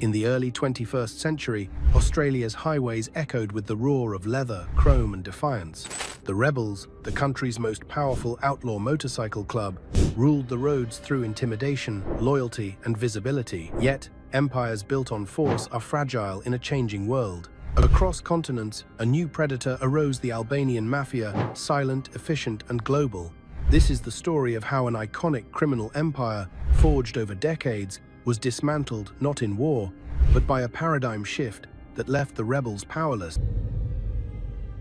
In the early 21st century, Australia's highways echoed with the roar of leather, chrome, and defiance. The Rebels, the country's most powerful outlaw motorcycle club, ruled the roads through intimidation, loyalty, and visibility. Yet, empires built on force are fragile in a changing world. Across continents, a new predator arose: the Albanian Mafia, silent, efficient, and global. This is the story of how an iconic criminal empire, forged over decades, was dismantled not in war, but by a paradigm shift that left the rebels powerless.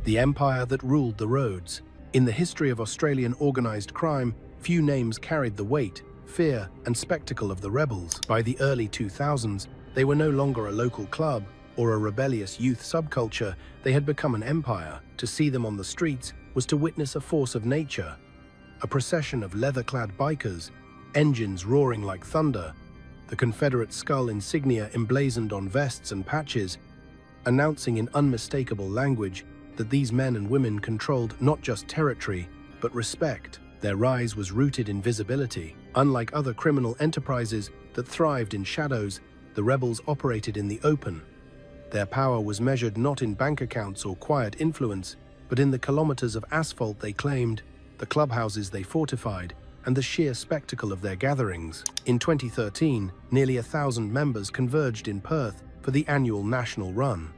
The empire that ruled the roads. In the history of Australian organised crime, few names carried the weight, fear, and spectacle of the rebels. By the early 2000s, they were no longer a local club or a rebellious youth subculture. They had become an empire. To see them on the streets was to witness a force of nature, a procession of leather-clad bikers, engines roaring like thunder, the Confederate skull insignia emblazoned on vests and patches, announcing in unmistakable language that these men and women controlled not just territory, but respect. Their rise was rooted in visibility. Unlike other criminal enterprises that thrived in shadows, the rebels operated in the open. Their power was measured not in bank accounts or quiet influence, but in the kilometers of asphalt they claimed, the clubhouses they fortified, and the sheer spectacle of their gatherings. In 2013, nearly 1,000 members converged in Perth for the annual national run.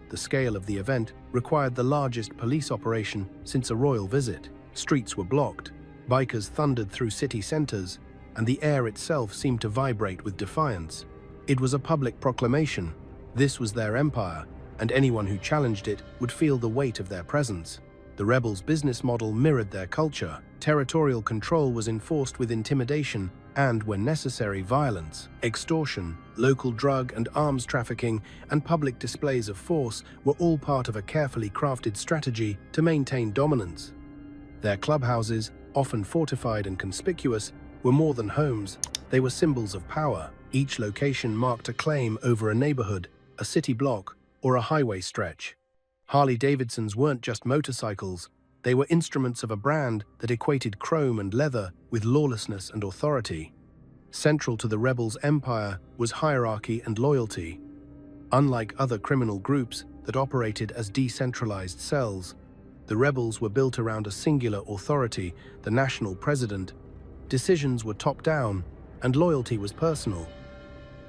The scale of the event required the largest police operation since a royal visit. Streets were blocked, bikers thundered through city centres, and the air itself seemed to vibrate with defiance. It was a public proclamation. This was their empire, and anyone who challenged it would feel the weight of their presence. The rebels' business model mirrored their culture. Territorial control was enforced with intimidation and, when necessary, violence. Extortion, local drug and arms trafficking, and public displays of force were all part of a carefully crafted strategy to maintain dominance. Their clubhouses, often fortified and conspicuous, were more than homes. They were symbols of power. Each location marked a claim over a neighborhood, a city block, or a highway stretch. Harley-Davidsons weren't just motorcycles. They were instruments of a brand that equated chrome and leather with lawlessness and authority. Central to the rebels' empire was hierarchy and loyalty. Unlike other criminal groups that operated as decentralized cells, the rebels were built around a singular authority, the national president. Decisions were top-down, and loyalty was personal.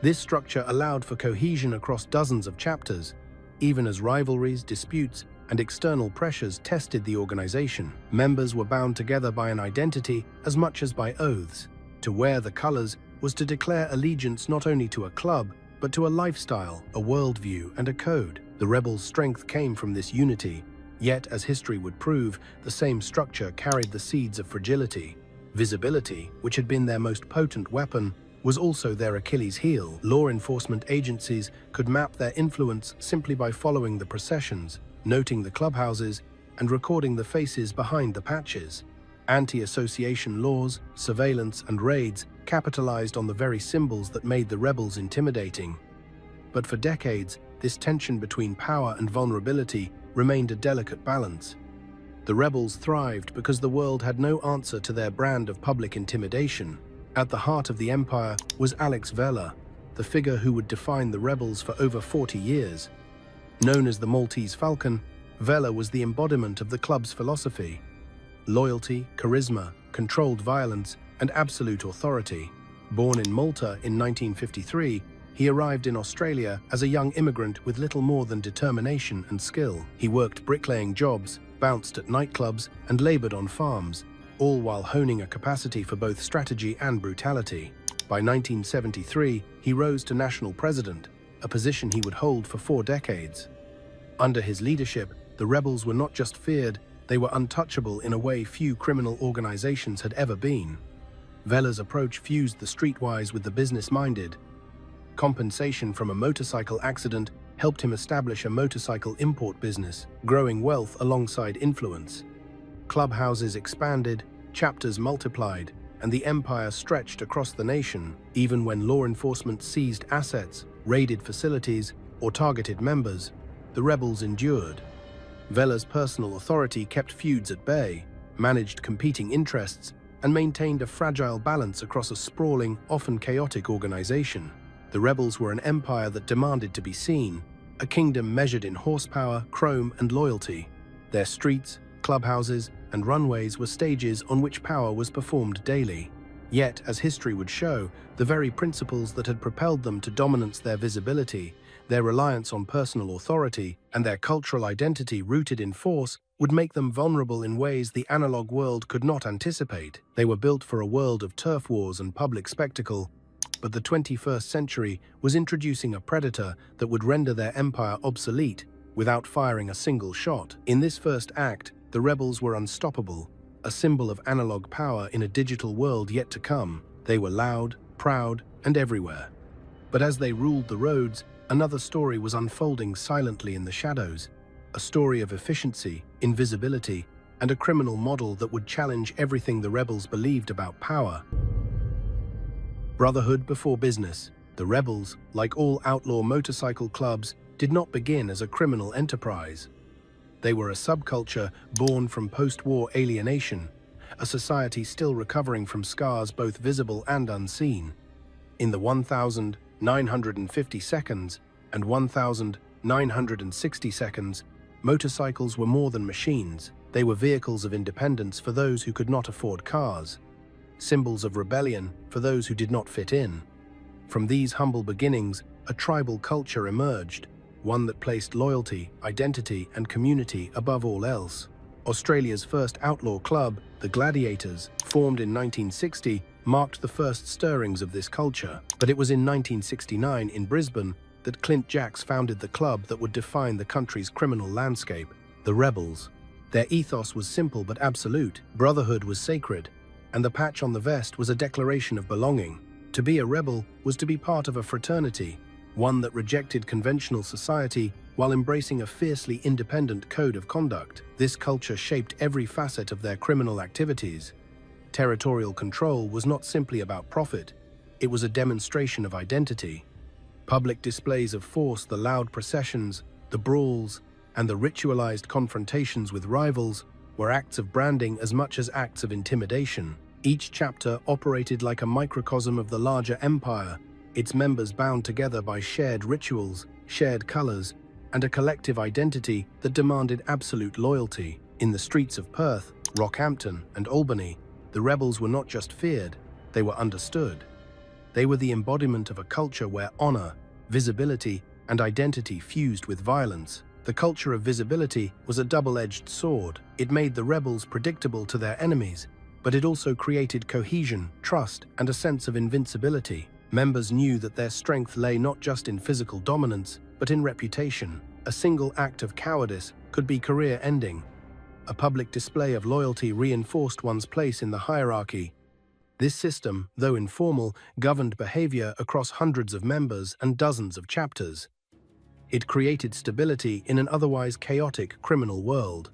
This structure allowed for cohesion across dozens of chapters, even as rivalries, disputes, and external pressures tested the organization. Members were bound together by an identity as much as by oaths. To wear the colors was to declare allegiance not only to a club, but to a lifestyle, a worldview, and a code. The rebels' strength came from this unity, yet, as history would prove, the same structure carried the seeds of fragility. Visibility, which had been their most potent weapon, was also their Achilles heel. Law enforcement agencies could map their influence simply by following the processions, noting the clubhouses, and recording the faces behind the patches. Anti-association laws, surveillance, and raids capitalized on the very symbols that made the rebels intimidating. But for decades, this tension between power and vulnerability remained a delicate balance. The rebels thrived because the world had no answer to their brand of public intimidation. At the heart of the empire was Alex Vella, the figure who would define the rebels for over 40 years. Known as the Maltese Falcon, Vella was the embodiment of the club's philosophy: loyalty, charisma, controlled violence, and absolute authority. Born in Malta in 1953, he arrived in Australia as a young immigrant with little more than determination and skill. He worked bricklaying jobs, bounced at nightclubs, and labored on farms, all while honing a capacity for both strategy and brutality. By 1973, he rose to national president, a position he would hold for 4 decades. Under his leadership, the rebels were not just feared, they were untouchable in a way few criminal organizations had ever been. Vella's approach fused the streetwise with the business-minded. Compensation from a motorcycle accident helped him establish a motorcycle import business, growing wealth alongside influence. Clubhouses expanded, chapters multiplied, and the empire stretched across the nation. Even when law enforcement seized assets, raided facilities, or targeted members, the rebels endured. Vella's personal authority kept feuds at bay, managed competing interests, and maintained a fragile balance across a sprawling, often chaotic organization. The rebels were an empire that demanded to be seen, a kingdom measured in horsepower, chrome, and loyalty. Their streets, clubhouses, and runways were stages on which power was performed daily. Yet, as history would show, the very principles that had propelled them to dominance, their visibility, their reliance on personal authority, and their cultural identity rooted in force, would make them vulnerable in ways the analog world could not anticipate. They were built for a world of turf wars and public spectacle, but the 21st century was introducing a predator that would render their empire obsolete without firing a single shot. In this first act, the rebels were unstoppable, a symbol of analog power in a digital world yet to come. They were loud, proud, and everywhere. But as they ruled the roads, another story was unfolding silently in the shadows, a story of efficiency, invisibility, and a criminal model that would challenge everything the rebels believed about power. Brotherhood before business. The rebels, like all outlaw motorcycle clubs, did not begin as a criminal enterprise. They were a subculture born from post-war alienation, a society still recovering from scars both visible and unseen. In the 1,950 seconds and 1,960 seconds, motorcycles were more than machines. They were vehicles of independence for those who could not afford cars, symbols of rebellion for those who did not fit in. From these humble beginnings, a tribal culture emerged, one that placed loyalty, identity, and community above all else. Australia's first outlaw club, the Gladiators, formed in 1960, marked the first stirrings of this culture. But it was in 1969 in Brisbane that Clint Jacks founded the club that would define the country's criminal landscape, the Rebels. Their ethos was simple but absolute. Brotherhood was sacred, and the patch on the vest was a declaration of belonging. To be a rebel was to be part of a fraternity, one that rejected conventional society while embracing a fiercely independent code of conduct. This culture shaped every facet of their criminal activities. Territorial control was not simply about profit, it was a demonstration of identity. Public displays of force, the loud processions, the brawls, and the ritualized confrontations with rivals were acts of branding as much as acts of intimidation. Each chapter operated like a microcosm of the larger empire, its members bound together by shared rituals, shared colors, and a collective identity that demanded absolute loyalty. In the streets of Perth, Rockhampton, and Albany, the rebels were not just feared, they were understood. They were the embodiment of a culture where honor, visibility, and identity fused with violence. The culture of visibility was a double-edged sword. It made the rebels predictable to their enemies, but it also created cohesion, trust, and a sense of invincibility. Members knew that their strength lay not just in physical dominance, but in reputation. A single act of cowardice could be career-ending. A public display of loyalty reinforced one's place in the hierarchy. This system, though informal, governed behavior across hundreds of members and dozens of chapters. It created stability in an otherwise chaotic criminal world.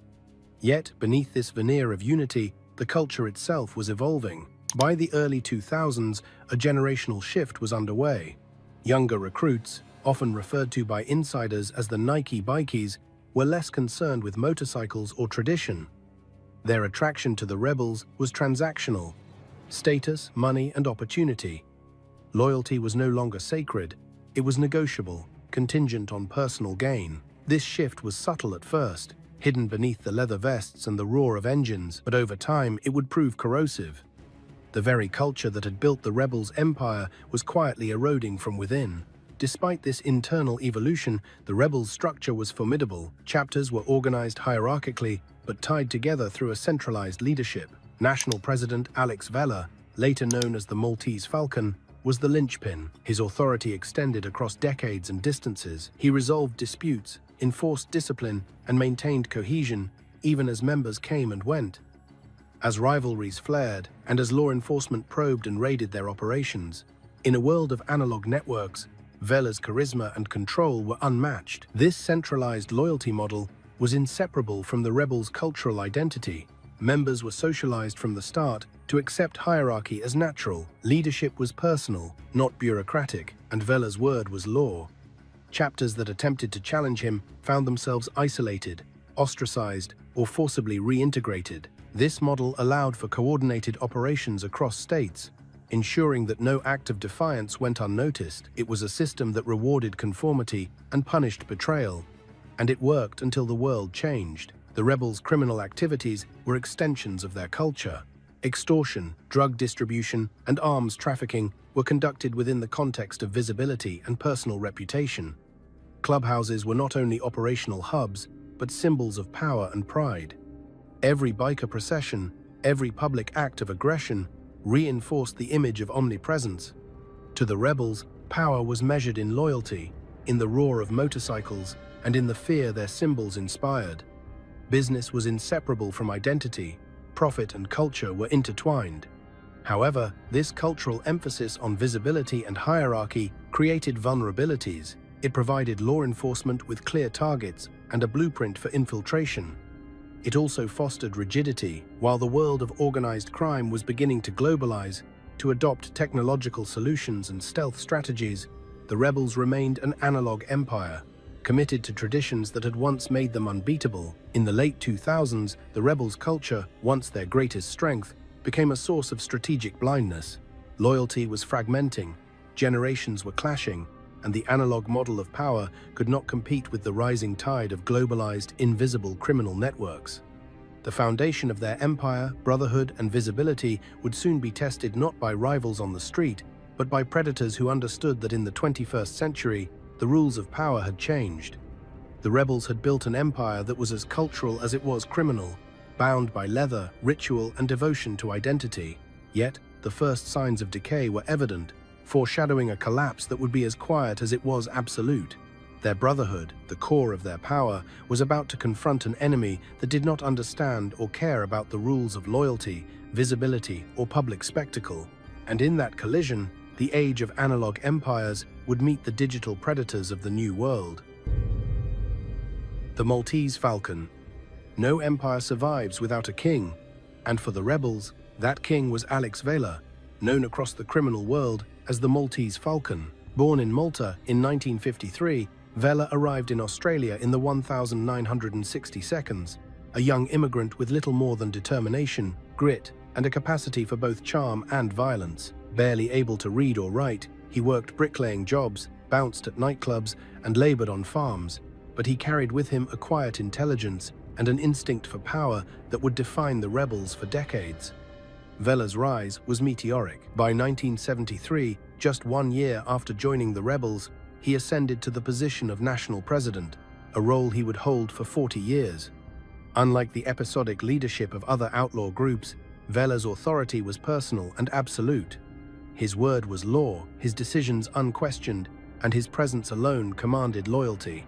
Yet, beneath this veneer of unity, the culture itself was evolving. By the early 2000s, a generational shift was underway. Younger recruits, often referred to by insiders as the Nike Bikies, were less concerned with motorcycles or tradition. Their attraction to the rebels was transactional: status, money, and opportunity. Loyalty was no longer sacred, it was negotiable, contingent on personal gain. This shift was subtle at first, hidden beneath the leather vests and the roar of engines, but over time it would prove corrosive. The very culture that had built the rebels' empire was quietly eroding from within. Despite this internal evolution, the rebels' structure was formidable. Chapters were organized hierarchically, but tied together through a centralized leadership. National President Alex Vella, later known as the Maltese Falcon, was the linchpin. His authority extended across decades and distances. He resolved disputes, enforced discipline, and maintained cohesion, even as members came and went. As rivalries flared, and as law enforcement probed and raided their operations, in a world of analog networks, Vella's charisma and control were unmatched. This centralized loyalty model was inseparable from the rebels' cultural identity. Members were socialized from the start to accept hierarchy as natural. Leadership was personal, not bureaucratic, and Vella's word was law. Chapters that attempted to challenge him found themselves isolated, ostracized, or forcibly reintegrated. This model allowed for coordinated operations across states, ensuring that no act of defiance went unnoticed. It was a system that rewarded conformity and punished betrayal. And it worked until the world changed. The rebels' criminal activities were extensions of their culture. Extortion, drug distribution, and arms trafficking were conducted within the context of visibility and personal reputation. Clubhouses were not only operational hubs, but symbols of power and pride. Every biker procession, every public act of aggression, reinforced the image of omnipresence. To the rebels, power was measured in loyalty, in the roar of motorcycles, and in the fear their symbols inspired. Business was inseparable from identity. Profit and culture were intertwined. However, this cultural emphasis on visibility and hierarchy created vulnerabilities. It provided law enforcement with clear targets and a blueprint for infiltration. It also fostered rigidity. While the world of organized crime was beginning to globalize, to adopt technological solutions and stealth strategies, the rebels remained an analog empire, committed to traditions that had once made them unbeatable. In the late 2000s, the rebels' culture, once their greatest strength, became a source of strategic blindness. Loyalty was fragmenting, generations were clashing, and the analog model of power could not compete with the rising tide of globalized, invisible criminal networks. The foundation of their empire, brotherhood, and visibility would soon be tested not by rivals on the street, but by predators who understood that in the 21st century, the rules of power had changed. The rebels had built an empire that was as cultural as it was criminal, bound by leather, ritual, and devotion to identity. Yet, the first signs of decay were evident, foreshadowing a collapse that would be as quiet as it was absolute. Their brotherhood, the core of their power, was about to confront an enemy that did not understand or care about the rules of loyalty, visibility, or public spectacle. And in that collision, the age of analog empires would meet the digital predators of the new world. The Maltese Falcon. No empire survives without a king, and for the rebels, that king was Alex Vela, known across the criminal world as the Maltese Falcon. Born in Malta in 1953, Vela arrived in Australia in the 1960 seconds, a young immigrant with little more than determination, grit, and a capacity for both charm and violence. Barely able to read or write, he worked bricklaying jobs, bounced at nightclubs, and labored on farms, but he carried with him a quiet intelligence and an instinct for power that would define the rebels for decades. Vela's rise was meteoric. By 1973, just 1 year after joining the rebels, he ascended to the position of national president, a role he would hold for 40 years. Unlike the episodic leadership of other outlaw groups, Vela's authority was personal and absolute. His word was law, his decisions unquestioned, and his presence alone commanded loyalty.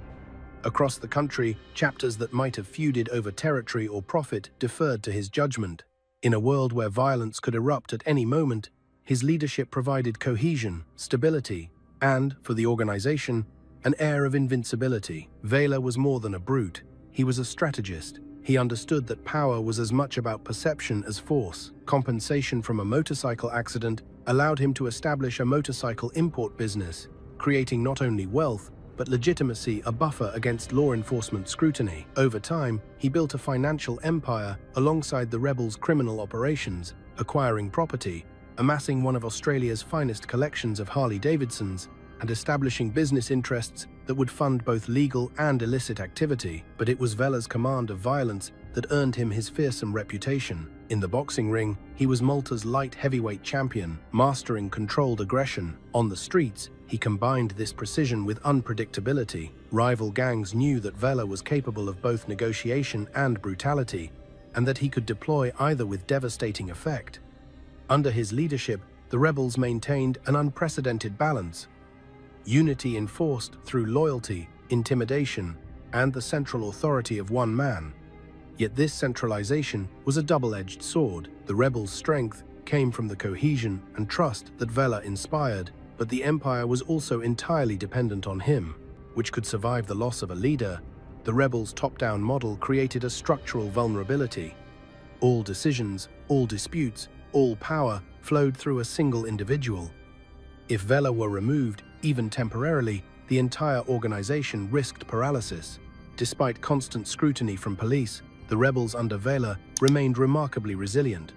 Across the country, chapters that might have feuded over territory or profit deferred to his judgment. In a world where violence could erupt at any moment, his leadership provided cohesion, stability, and, for the organization, an air of invincibility. Vela was more than a brute. He was a strategist. He understood that power was as much about perception as force. Compensation from a motorcycle accident allowed him to establish a motorcycle import business, creating not only wealth, but legitimacy, a buffer against law enforcement scrutiny. Over time, he built a financial empire alongside the rebels' criminal operations, acquiring property, amassing one of Australia's finest collections of Harley-Davidsons, and establishing business interests that would fund both legal and illicit activity. But it was Vela's command of violence that earned him his fearsome reputation. In the boxing ring, he was Malta's light heavyweight champion, mastering controlled aggression. On the streets, he combined this precision with unpredictability. Rival gangs knew that Vela was capable of both negotiation and brutality, and that he could deploy either with devastating effect. Under his leadership, the rebels maintained an unprecedented balance. Unity enforced through loyalty, intimidation, and the central authority of one man. Yet this centralization was a double-edged sword. The rebels' strength came from the cohesion and trust that Vela inspired, but the empire was also entirely dependent on him. Which could survive the loss of a leader, the rebels' top-down model created a structural vulnerability. All decisions, all disputes, all power flowed through a single individual. If Vela were removed, even temporarily, the entire organization risked paralysis. Despite constant scrutiny from police, the rebels under Vela remained remarkably resilient.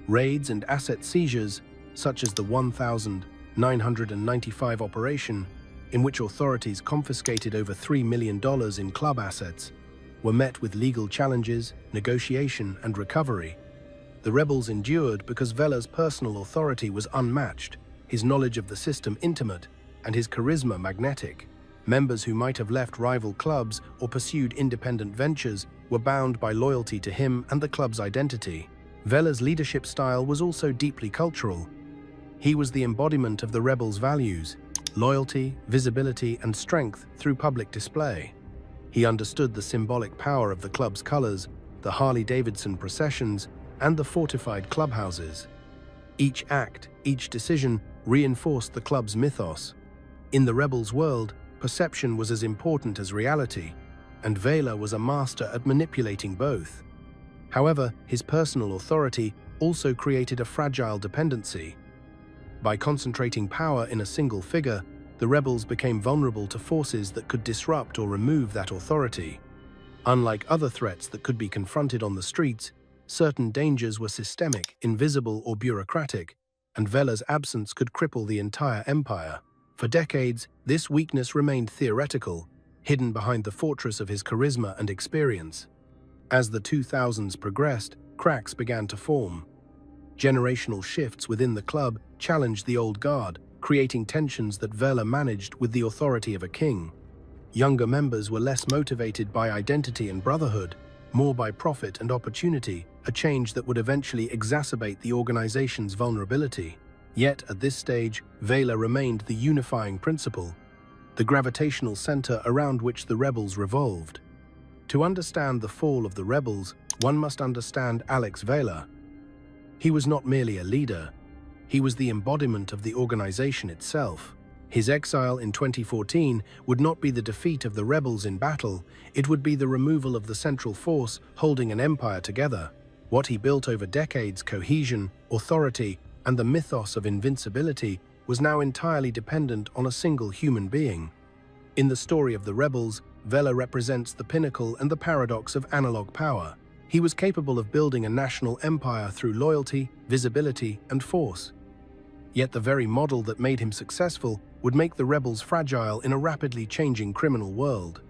Raids and asset seizures, such as the 1995 operation, in which authorities confiscated over $3 million in club assets, were met with legal challenges, negotiation, and recovery. The rebels endured because Vela's personal authority was unmatched, his knowledge of the system intimate, and his charisma magnetic. Members who might have left rival clubs or pursued independent ventures were bound by loyalty to him and the club's identity. Vela's leadership style was also deeply cultural. He was the embodiment of the rebels' values: loyalty, visibility, and strength through public display. He understood the symbolic power of the club's colors, the Harley-Davidson processions, and the fortified clubhouses. Each act, each decision reinforced the club's mythos. In the rebels' world, perception was as important as reality, and Vela was a master at manipulating both. However, his personal authority also created a fragile dependency. By concentrating power in a single figure, the rebels became vulnerable to forces that could disrupt or remove that authority. Unlike other threats that could be confronted on the streets, certain dangers were systemic, invisible, or bureaucratic, and Vela's absence could cripple the entire empire. For decades, this weakness remained theoretical, hidden behind the fortress of his charisma and experience. As the 2000s progressed, cracks began to form. Generational shifts within the club challenged the old guard, creating tensions that Vela managed with the authority of a king. Younger members were less motivated by identity and brotherhood, more by profit and opportunity, a change that would eventually exacerbate the organization's vulnerability. Yet, at this stage, Vela remained the unifying principle, the gravitational center around which the rebels revolved. To understand the fall of the rebels, one must understand Alex Vela. He was not merely a leader, he was the embodiment of the organization itself. His exile in 2014 would not be the defeat of the rebels in battle, it would be the removal of the central force holding an empire together. What he built over decades, cohesion, authority, and the mythos of invincibility, was now entirely dependent on a single human being. In the story of the rebels, Vela represents the pinnacle and the paradox of analog power. He was capable of building a national empire through loyalty, visibility, and force. Yet the very model that made him successful would make the rebels fragile in a rapidly changing criminal world.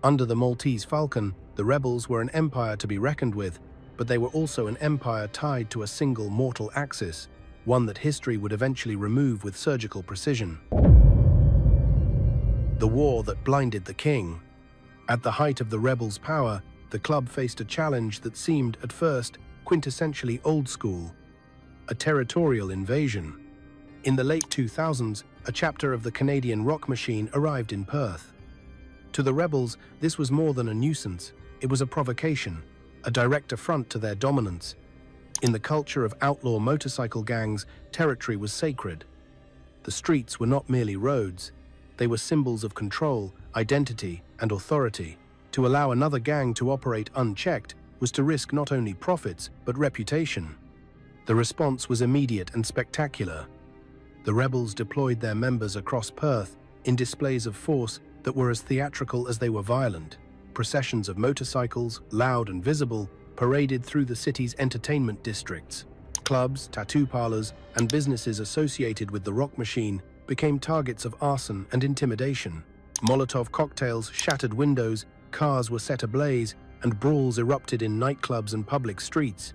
Under the Maltese Falcon, the rebels were an empire to be reckoned with, but they were also an empire tied to a single mortal axis, one that history would eventually remove with surgical precision. The war that blinded the king. At the height of the rebels' power, the club faced a challenge that seemed, at first, quintessentially old school: a territorial invasion. In the late 2000s, a chapter of the Canadian rock machine arrived in Perth. To the rebels, this was more than a nuisance. It was a provocation, a direct affront to their dominance. In the culture of outlaw motorcycle gangs, territory was sacred. The streets were not merely roads. They were symbols of control, identity, and authority. To allow another gang to operate unchecked was to risk not only profits, but reputation. The response was immediate and spectacular. The rebels deployed their members across Perth in displays of force that were as theatrical as they were violent. Processions of motorcycles, loud and visible, paraded through the city's entertainment districts. Clubs, tattoo parlors, and businesses associated with the rock machine became targets of arson and intimidation. Molotov cocktails shattered windows, cars were set ablaze, and brawls erupted in nightclubs and public streets.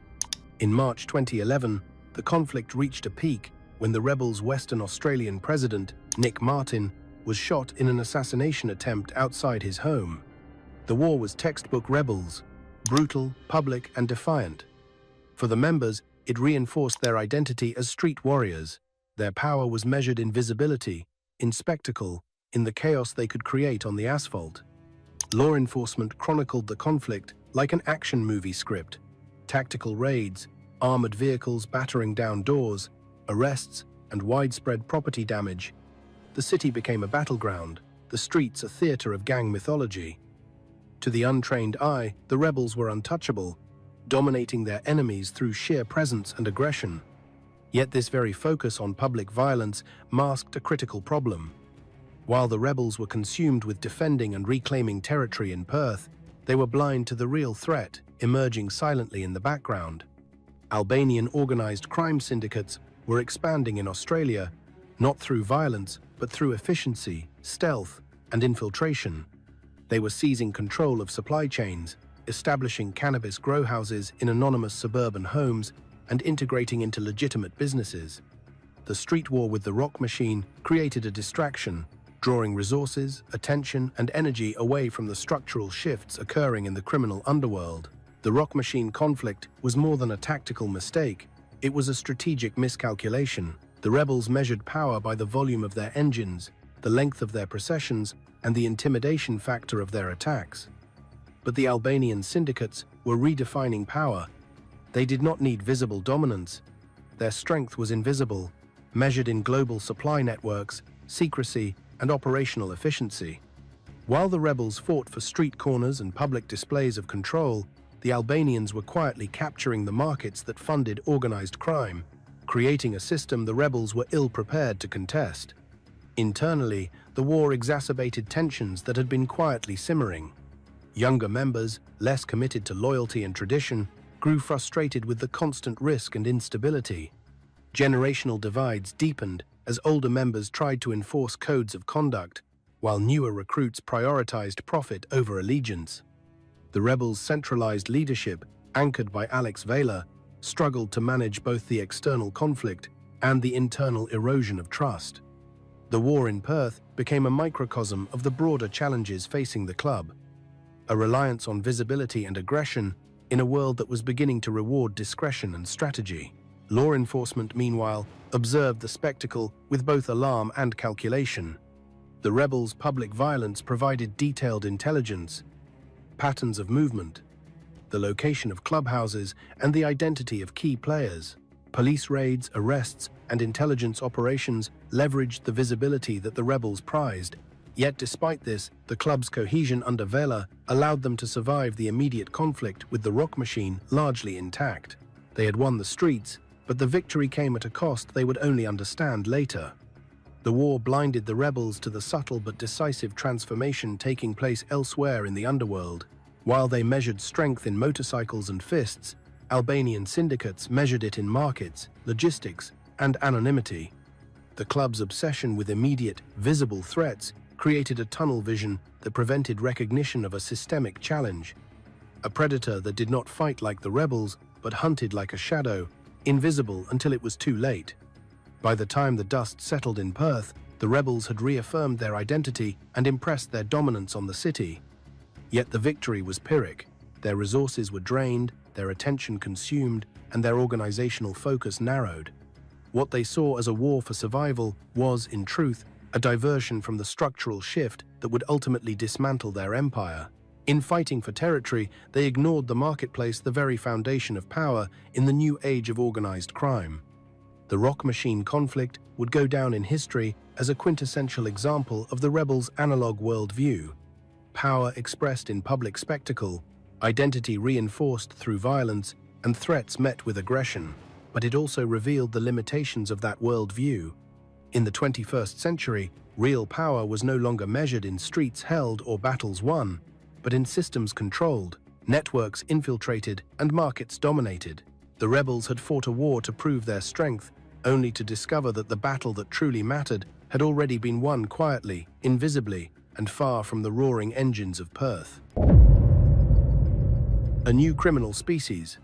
In March 2011, the conflict reached a peak when the rebels' Western Australian president, Nick Martin, was shot in an assassination attempt outside his home. The war was textbook rebels, brutal, public, and defiant. For the members, it reinforced their identity as street warriors. Their power was measured in visibility, in spectacle, in the chaos they could create on the asphalt. Law enforcement chronicled the conflict like an action movie script. Tactical raids, armored vehicles battering down doors, arrests, and widespread property damage. The city became a battleground, the streets a theater of gang mythology. To the untrained eye, the rebels were untouchable, dominating their enemies through sheer presence and aggression. Yet this very focus on public violence masked a critical problem. While the rebels were consumed with defending and reclaiming territory in Perth, they were blind to the real threat emerging silently in the background. Albanian organized crime syndicates, were expanding in Australia, not through violence, but through efficiency, stealth, and infiltration. They were seizing control of supply chains, establishing cannabis grow houses in anonymous suburban homes, and integrating into legitimate businesses. The street war with the rock machine created a distraction, drawing resources, attention, and energy away from the structural shifts occurring in the criminal underworld. The rock machine conflict was more than a tactical mistake. It was a strategic miscalculation. The rebels measured power by the volume of their engines, the length of their processions, and the intimidation factor of their attacks. But the Albanian syndicates were redefining power. They did not need visible dominance. Their strength was invisible, measured in global supply networks, secrecy, and operational efficiency. While the rebels fought for street corners and public displays of control, the Albanians were quietly capturing the markets that funded organized crime, creating a system the rebels were ill-prepared to contest. Internally, the war exacerbated tensions that had been quietly simmering. Younger members, less committed to loyalty and tradition, grew frustrated with the constant risk and instability. Generational divides deepened as older members tried to enforce codes of conduct, while newer recruits prioritized profit over allegiance. The rebels' centralized leadership, anchored by Alex Vela, struggled to manage both the external conflict and the internal erosion of trust. The war in Perth became a microcosm of the broader challenges facing the club, a reliance on visibility and aggression in a world that was beginning to reward discretion and strategy. Law enforcement, meanwhile, observed the spectacle with both alarm and calculation. The rebels' public violence provided detailed intelligence, patterns of movement, the location of clubhouses, and the identity of key players. Police raids, arrests, and intelligence operations leveraged the visibility that the rebels prized. Yet despite this, the club's cohesion under Vela allowed them to survive the immediate conflict with the rock machine largely intact. They had won the streets, but the victory came at a cost they would only understand later. The war blinded the rebels to the subtle but decisive transformation taking place elsewhere in the underworld. While they measured strength in motorcycles and fists, Albanian syndicates measured it in markets, logistics, and anonymity. The club's obsession with immediate, visible threats created a tunnel vision that prevented recognition of a systemic challenge. A predator that did not fight like the rebels, but hunted like a shadow, invisible until it was too late. By the time the dust settled in Perth, the rebels had reaffirmed their identity and impressed their dominance on the city. Yet the victory was Pyrrhic. Their resources were drained, their attention consumed, and their organizational focus narrowed. What they saw as a war for survival was, in truth, a diversion from the structural shift that would ultimately dismantle their empire. In fighting for territory, they ignored the marketplace, the very foundation of power in the new age of organized crime. The rock machine conflict would go down in history as a quintessential example of the rebels' analog worldview. Power expressed in public spectacle, identity reinforced through violence, and threats met with aggression. But it also revealed the limitations of that worldview. In the 21st century, real power was no longer measured in streets held or battles won, but in systems controlled, networks infiltrated, and markets dominated. The rebels had fought a war to prove their strength, only to discover that the battle that truly mattered had already been won quietly, invisibly, and far from the roaring engines of Perth. A new criminal species.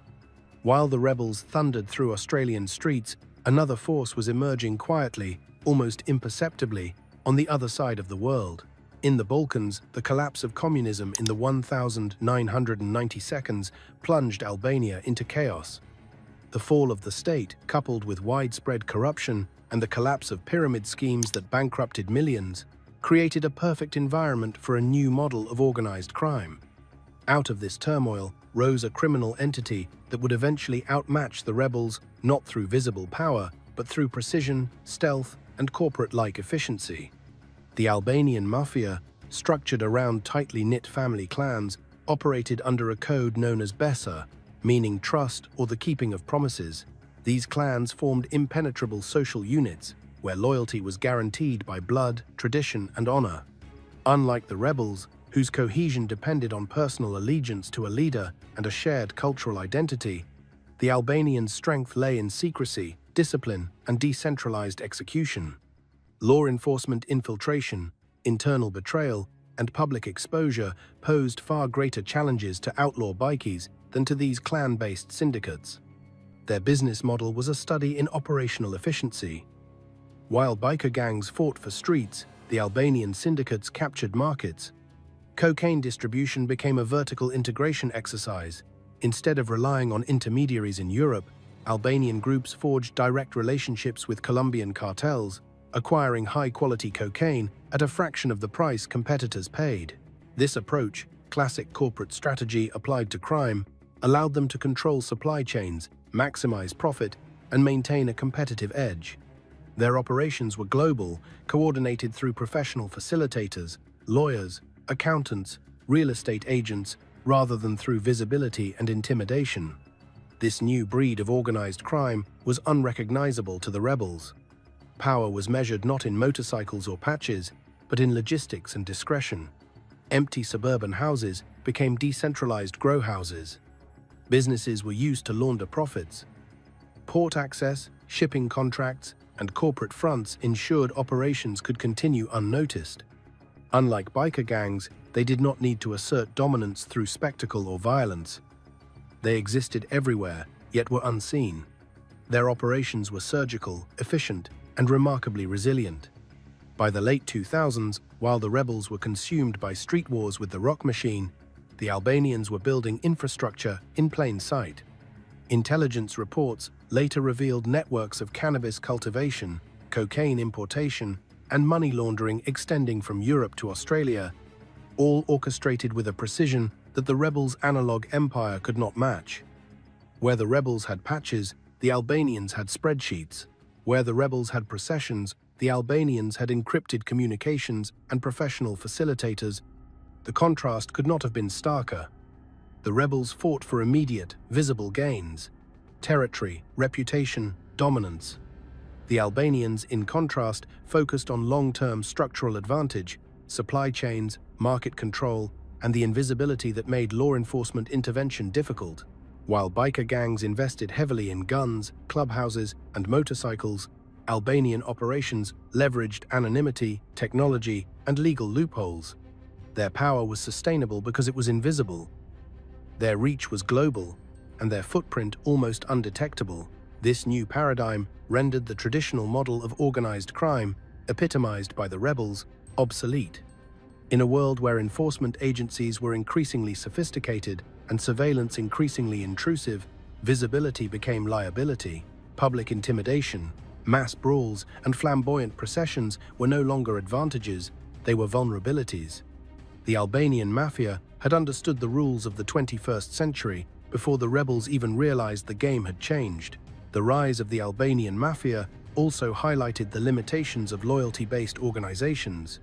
While the rebels thundered through Australian streets, another force was emerging quietly, almost imperceptibly, on the other side of the world. In the Balkans, the collapse of communism in the 1990 seconds plunged Albania into chaos. The fall of the state, coupled with widespread corruption and the collapse of pyramid schemes that bankrupted millions, created a perfect environment for a new model of organized crime. Out of this turmoil rose a criminal entity that would eventually outmatch the rebels, not through visible power, but through precision, stealth, and corporate-like efficiency. The Albanian Mafia, structured around tightly knit family clans, operated under a code known as Besa, meaning trust or the keeping of promises. These clans formed impenetrable social units, where loyalty was guaranteed by blood, tradition, and honor. Unlike the rebels, whose cohesion depended on personal allegiance to a leader and a shared cultural identity, the Albanians' strength lay in secrecy, discipline, and decentralized execution. Law enforcement infiltration, internal betrayal, and public exposure posed far greater challenges to outlaw bikies than to these clan-based syndicates. Their business model was a study in operational efficiency. While biker gangs fought for streets, the Albanian syndicates captured markets. Cocaine distribution became a vertical integration exercise. Instead of relying on intermediaries in Europe, Albanian groups forged direct relationships with Colombian cartels, acquiring high-quality cocaine at a fraction of the price competitors paid. This approach, classic corporate strategy applied to crime, allowed them to control supply chains, maximize profit, and maintain a competitive edge. Their operations were global, coordinated through professional facilitators, lawyers, accountants, real estate agents, rather than through visibility and intimidation. This new breed of organized crime was unrecognizable to the rebels. Power was measured not in motorcycles or patches, but in logistics and discretion. Empty suburban houses became decentralized grow houses. Businesses were used to launder profits. Port access, shipping contracts, and corporate fronts ensured operations could continue unnoticed. Unlike biker gangs, they did not need to assert dominance through spectacle or violence. They existed everywhere, yet were unseen. Their operations were surgical, efficient, and remarkably resilient. By the late 2000s, while the rebels were consumed by street wars with the rock machine, the Albanians were building infrastructure in plain sight. Intelligence reports later revealed networks of cannabis cultivation, cocaine importation, and money laundering extending from Europe to Australia, all orchestrated with a precision that the rebels' analog empire could not match. Where the rebels had patches, the Albanians had spreadsheets. Where the rebels had processions, the Albanians had encrypted communications and professional facilitators. The contrast could not have been starker. The rebels fought for immediate, visible gains: territory, reputation, dominance. The Albanians, in contrast, focused on long-term structural advantage, supply chains, market control, and the invisibility that made law enforcement intervention difficult. While biker gangs invested heavily in guns, clubhouses, and motorcycles, Albanian operations leveraged anonymity, technology, and legal loopholes. Their power was sustainable because it was invisible. Their reach was global, and their footprint almost undetectable. This new paradigm rendered the traditional model of organized crime, epitomized by the rebels, obsolete. In a world where enforcement agencies were increasingly sophisticated and surveillance increasingly intrusive, visibility became liability. Public intimidation, mass brawls, and flamboyant processions were no longer advantages, they were vulnerabilities. The Albanian Mafia had understood the rules of the 21st century before the rebels even realized the game had changed. The rise of the Albanian Mafia also highlighted the limitations of loyalty-based organizations.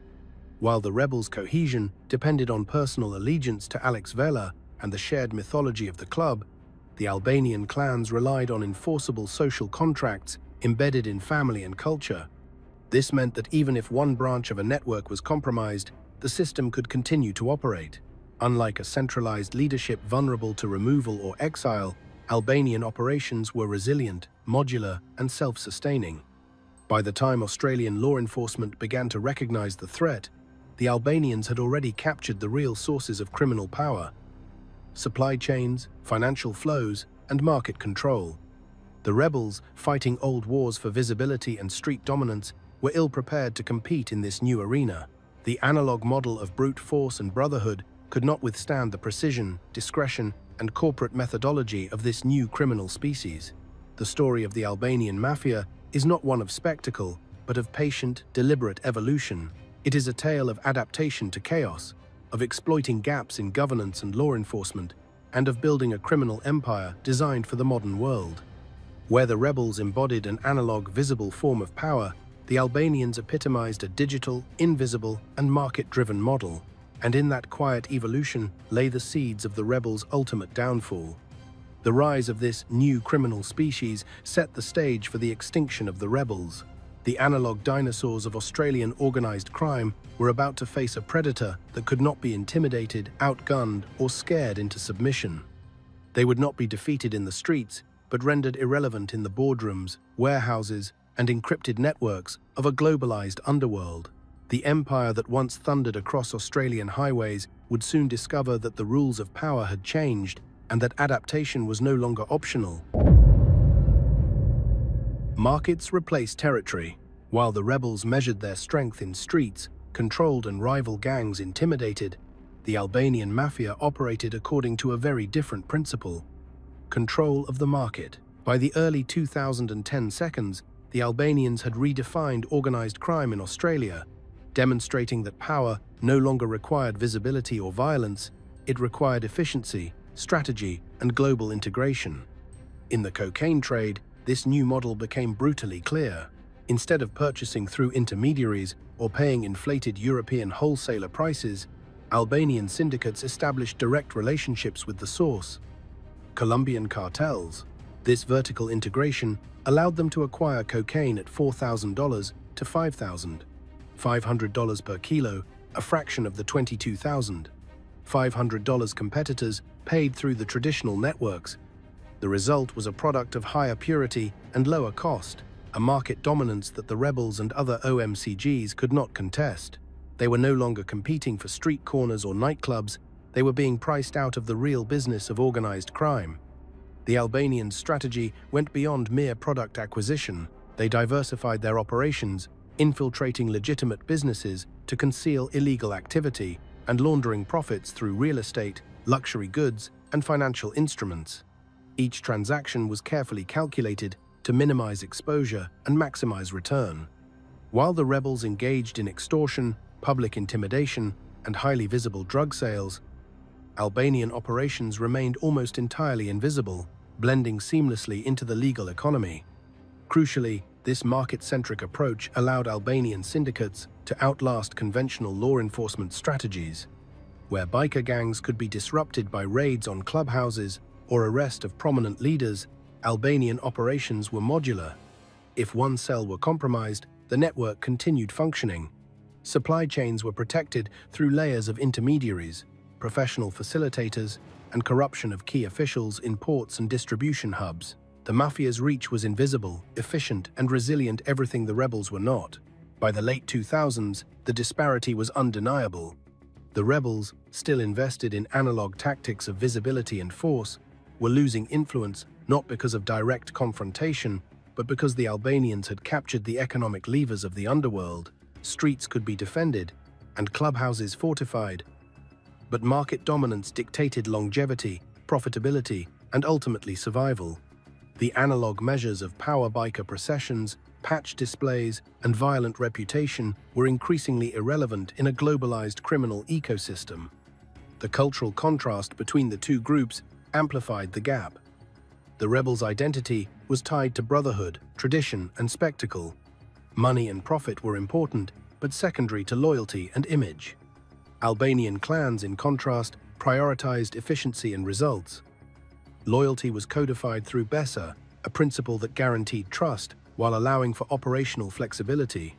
While the rebels' cohesion depended on personal allegiance to Alex Vela and the shared mythology of the club, the Albanian clans relied on enforceable social contracts embedded in family and culture. This meant that even if one branch of a network was compromised, the system could continue to operate. Unlike a centralized leadership vulnerable to removal or exile, Albanian operations were resilient, modular, and self-sustaining. By the time Australian law enforcement began to recognize the threat, the Albanians had already captured the real sources of criminal power: supply chains, financial flows, and market control. The rebels, fighting old wars for visibility and street dominance, were ill-prepared to compete in this new arena. The analog model of brute force and brotherhood could not withstand the precision, discretion, and corporate methodology of this new criminal species. The story of the Albanian Mafia is not one of spectacle, but of patient, deliberate evolution. It is a tale of adaptation to chaos, of exploiting gaps in governance and law enforcement, and of building a criminal empire designed for the modern world. Where the rebels embodied an analog, visible form of power, the Albanians epitomized a digital, invisible, and market-driven model. And in that quiet evolution lay the seeds of the rebels' ultimate downfall. The rise of this new criminal species set the stage for the extinction of the rebels. The analog dinosaurs of Australian organized crime were about to face a predator that could not be intimidated, outgunned, or scared into submission. They would not be defeated in the streets, but rendered irrelevant in the boardrooms, warehouses, and encrypted networks of a globalized underworld. The empire that once thundered across Australian highways would soon discover that the rules of power had changed and that adaptation was no longer optional. Markets replaced territory. While the rebels measured their strength in streets, controlled and rival gangs intimidated, the Albanian Mafia operated according to a very different principle: control of the market. By the early 2010 seconds, the Albanians had redefined organized crime in Australia, demonstrating that power no longer required visibility or violence, it required efficiency, strategy, and global integration. In the cocaine trade, this new model became brutally clear. Instead of purchasing through intermediaries or paying inflated European wholesaler prices, Albanian syndicates established direct relationships with the source. Colombian cartels. This vertical integration allowed them to acquire cocaine at $4,000 to $5,500 per kilo, a fraction of the $22,500 competitors paid through the traditional networks. The result was a product of higher purity and lower cost, a market dominance that the rebels and other OMCGs could not contest. They were no longer competing for street corners or nightclubs, they were being priced out of the real business of organized crime. The Albanian strategy went beyond mere product acquisition. They diversified their operations, infiltrating legitimate businesses to conceal illegal activity and laundering profits through real estate, luxury goods, and financial instruments. Each transaction was carefully calculated to minimize exposure and maximize return. While the rebels engaged in extortion, public intimidation, and highly visible drug sales, Albanian operations remained almost entirely invisible, blending seamlessly into the legal economy. Crucially, this market-centric approach allowed Albanian syndicates to outlast conventional law enforcement strategies. Where biker gangs could be disrupted by raids on clubhouses or arrest of prominent leaders, Albanian operations were modular. If one cell were compromised, the network continued functioning. Supply chains were protected through layers of intermediaries, professional facilitators, and corruption of key officials in ports and distribution hubs. The Mafia's reach was invisible, efficient, and resilient, everything the rebels were not. By the late 2000s, the disparity was undeniable. The rebels, still invested in analog tactics of visibility and force, were losing influence not because of direct confrontation, but because the Albanians had captured the economic levers of the underworld. Streets could be defended, and clubhouses fortified. But market dominance dictated longevity, profitability, and ultimately survival. The analog measures of power biker processions, patch displays, and violent reputation were increasingly irrelevant in a globalized criminal ecosystem. The cultural contrast between the two groups amplified the gap. The rebels' identity was tied to brotherhood, tradition, and spectacle. Money and profit were important, but secondary to loyalty and image. Albanian clans, in contrast, prioritized efficiency and results. Loyalty was codified through BESA, a principle that guaranteed trust while allowing for operational flexibility.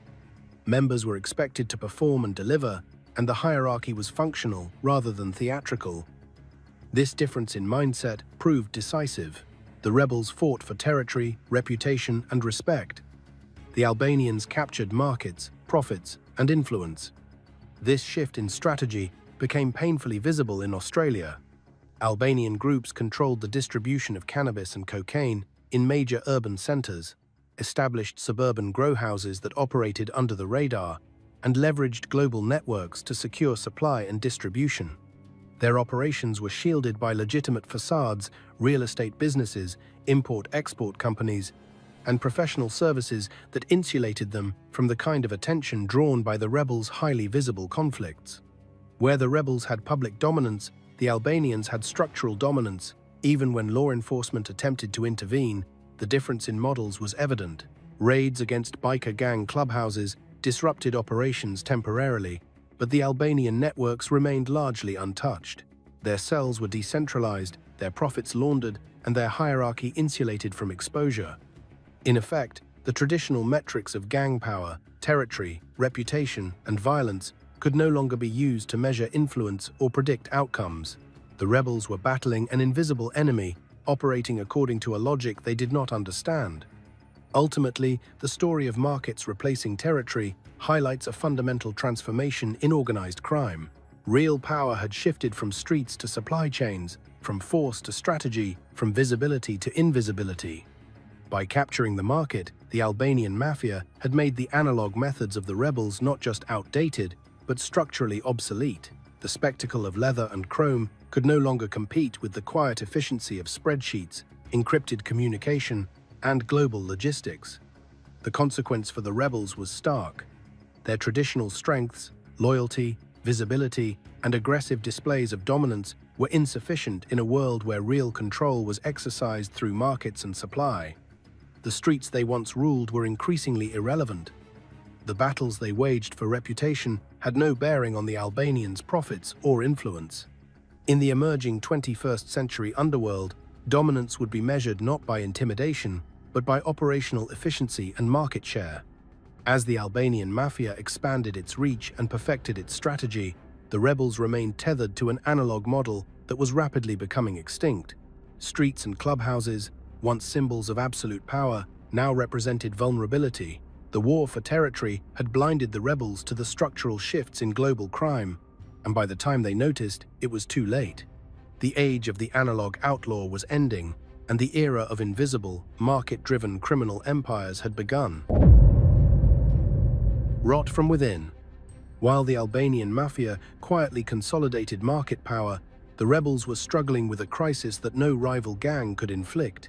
Members were expected to perform and deliver, and the hierarchy was functional rather than theatrical. This difference in mindset proved decisive. The rebels fought for territory, reputation, and respect. The Albanians captured markets, profits, and influence. This shift in strategy became painfully visible in Australia. Albanian groups controlled the distribution of cannabis and cocaine in major urban centers, established suburban grow houses that operated under the radar, and leveraged global networks to secure supply and distribution. Their operations were shielded by legitimate facades, real estate businesses, import-export companies, and professional services that insulated them from the kind of attention drawn by the rebels' highly visible conflicts. Where the rebels had public dominance, the Albanians had structural dominance. Even when law enforcement attempted to intervene, the difference in models was evident. Raids against biker gang clubhouses disrupted operations temporarily, but the Albanian networks remained largely untouched. Their cells were decentralized, their profits laundered, and their hierarchy insulated from exposure. In effect, the traditional metrics of gang power, territory, reputation, and violence could no longer be used to measure influence or predict outcomes. The rebels were battling an invisible enemy, operating according to a logic they did not understand. Ultimately, the story of markets replacing territory highlights a fundamental transformation in organized crime. Real power had shifted from streets to supply chains, from force to strategy, from visibility to invisibility. By capturing the market, the Albanian Mafia had made the analog methods of the rebels not just outdated, but structurally obsolete. The spectacle of leather and chrome could no longer compete with the quiet efficiency of spreadsheets, encrypted communication, and global logistics. The consequence for the rebels was stark. Their traditional strengths, loyalty, visibility, and aggressive displays of dominance were insufficient in a world where real control was exercised through markets and supply. The streets they once ruled were increasingly irrelevant. The battles they waged for reputation had no bearing on the Albanians' profits or influence. In the emerging 21st century underworld, dominance would be measured not by intimidation, but by operational efficiency and market share. As the Albanian Mafia expanded its reach and perfected its strategy, the rebels remained tethered to an analog model that was rapidly becoming extinct. Streets and clubhouses, once symbols of absolute power, now represented vulnerability. The war for territory had blinded the rebels to the structural shifts in global crime, and by the time they noticed, it was too late. The age of the analog outlaw was ending, and the era of invisible, market-driven criminal empires had begun. Rot from within. While the Albanian Mafia quietly consolidated market power, the rebels were struggling with a crisis that no rival gang could inflict: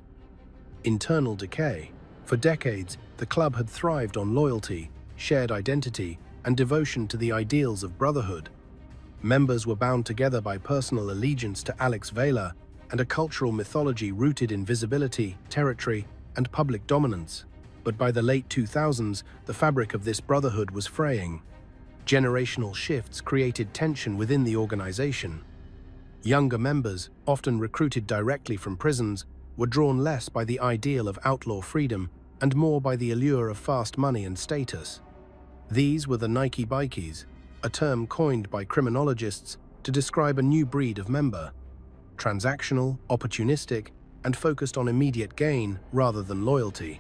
internal decay. For decades, the club had thrived on loyalty, shared identity, and devotion to the ideals of brotherhood. Members were bound together by personal allegiance to Alex Vela and a cultural mythology rooted in visibility, territory, and public dominance. But by the late 2000s, the fabric of this brotherhood was fraying. Generational shifts created tension within the organization. Younger members, often recruited directly from prisons, were drawn less by the ideal of outlaw freedom and more by the allure of fast money and status. These were the Nike Bikies, a term coined by criminologists to describe a new breed of member: transactional, opportunistic, and focused on immediate gain rather than loyalty.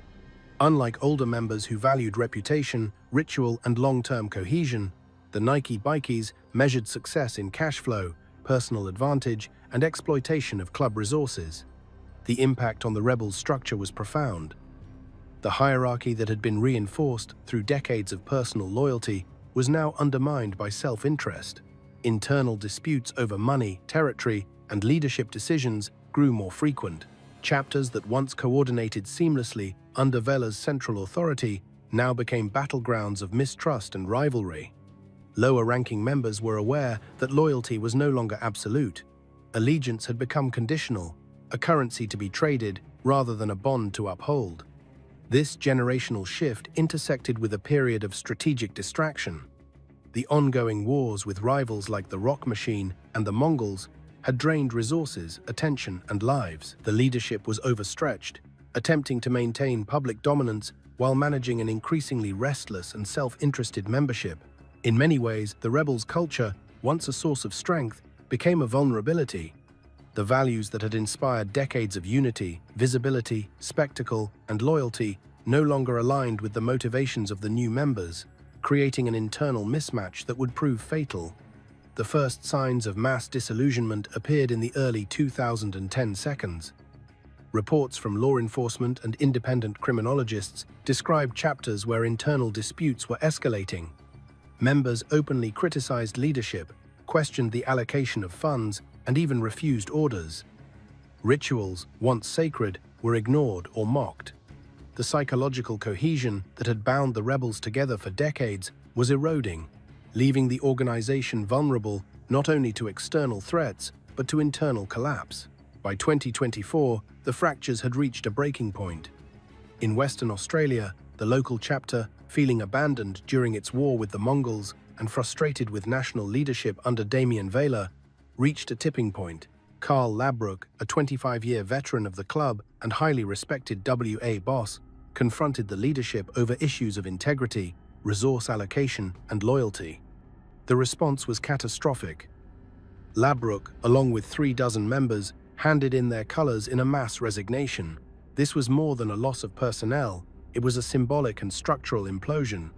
Unlike older members who valued reputation, ritual, and long-term cohesion, the Nike Bikies measured success in cash flow, personal advantage, and exploitation of club resources. The impact on the rebels' structure was profound. The hierarchy that had been reinforced through decades of personal loyalty was now undermined by self-interest. Internal disputes over money, territory, and leadership decisions grew more frequent. Chapters that once coordinated seamlessly under Vela's central authority now became battlegrounds of mistrust and rivalry. Lower-ranking members were aware that loyalty was no longer absolute. Allegiance had become conditional, a currency to be traded rather than a bond to uphold. This generational shift intersected with a period of strategic distraction. The ongoing wars with rivals like the Rock Machine and the Mongols had drained resources, attention, and lives. The leadership was overstretched, attempting to maintain public dominance while managing an increasingly restless and self-interested membership. In many ways, the rebels' culture, once a source of strength, became a vulnerability. The values that had inspired decades of unity, visibility, spectacle, and loyalty no longer aligned with the motivations of the new members, creating an internal mismatch that would prove fatal. The first signs of mass disillusionment appeared in the early 2010 seconds. Reports from law enforcement and independent criminologists described chapters where internal disputes were escalating. Members openly criticized leadership, questioned the allocation of funds, and even refused orders. Rituals, once sacred, were ignored or mocked. The psychological cohesion that had bound the rebels together for decades was eroding, leaving the organization vulnerable not only to external threats, but to internal collapse. By 2024, the fractures had reached a breaking point. In Western Australia, the local chapter, feeling abandoned during its war with the Mongols and frustrated with national leadership under Damien Vela, reached a tipping point. Carl Labrook, a 25-year veteran of the club and highly respected WA boss, confronted the leadership over issues of integrity, resource allocation, and loyalty. The response was catastrophic. Labrook, along with 36 members, handed in their colors in a mass resignation. This was more than a loss of personnel, it was a symbolic and structural implosion.